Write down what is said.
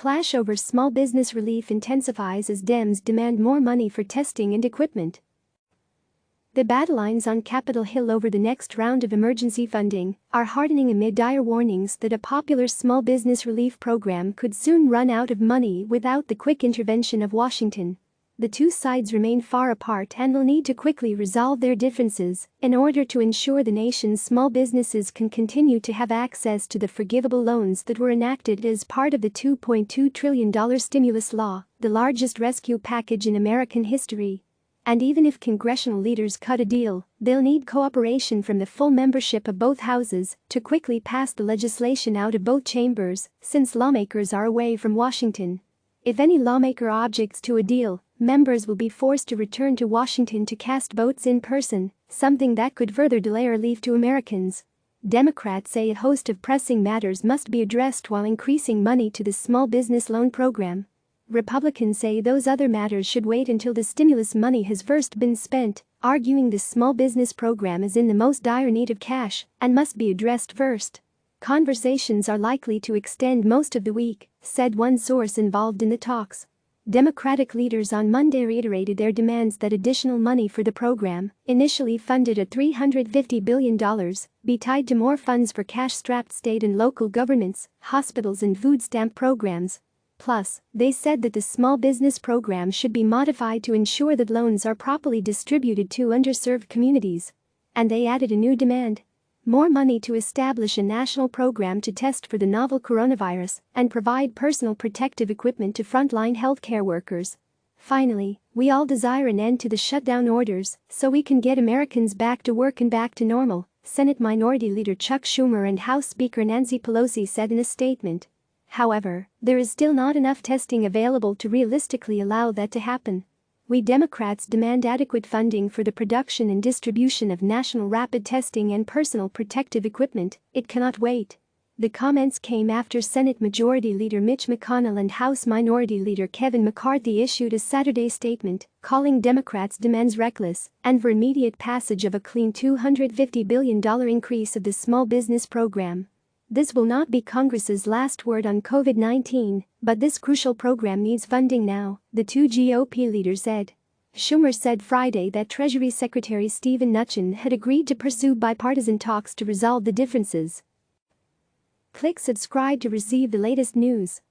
clash over small business relief intensifies as Dems demand more money for testing and equipment. The battlelines on Capitol Hill over the next round of emergency funding are hardening amid dire warnings that a popular small business relief program could soon run out of money without the quick intervention of Washington. The two sides remain far apart and will need to quickly resolve their differences in order to ensure the nation's small businesses can continue to have access to the forgivable loans that were enacted as part of the $2.2 trillion stimulus law, the largest rescue package in American history. And even if congressional leaders cut a deal, they'll need cooperation from the full membership of both houses to quickly pass the legislation out of both chambers, since lawmakers are away from Washington. If any lawmaker objects to a deal, members will be forced to return to Washington to cast votes in person, something that could further delay relief to Americans. Democrats say a host of pressing matters must be addressed while increasing money to the small business loan program. Republicans say those other matters should wait until the stimulus money has first been spent, arguing the small business program is in the most dire need of cash and must be addressed first. Conversations are likely to extend most of the week, said one source involved in the talks. Democratic leaders on Monday reiterated their demands that additional money for the program, initially funded at $350 billion, be tied to more funds for cash-strapped state and local governments, hospitals and food stamp programs. Plus, they said that the small business program should be modified to ensure that loans are properly distributed to underserved communities. And they added a new demand: more money to establish a national program to test for the novel coronavirus and provide personal protective equipment to frontline healthcare workers. Finally, we all desire an end to the shutdown orders so we can get Americans back to work and back to normal, Senate Minority Leader Chuck Schumer and House Speaker Nancy Pelosi said in a statement. However, there is still not enough testing available to realistically allow that to happen. We Democrats demand adequate funding for the production and distribution of national rapid testing and personal protective equipment. It cannot wait. The comments came after Senate Majority Leader Mitch McConnell and House Minority Leader Kevin McCarthy issued a Saturday statement calling Democrats' demands reckless and for immediate passage of a clean $250 billion increase of the small business program. This will not be Congress's last word on COVID-19, but this crucial program needs funding now, the two GOP leaders said. Schumer said Friday that Treasury Secretary Steven Mnuchin had agreed to pursue bipartisan talks to resolve the differences. Click subscribe to receive the latest news.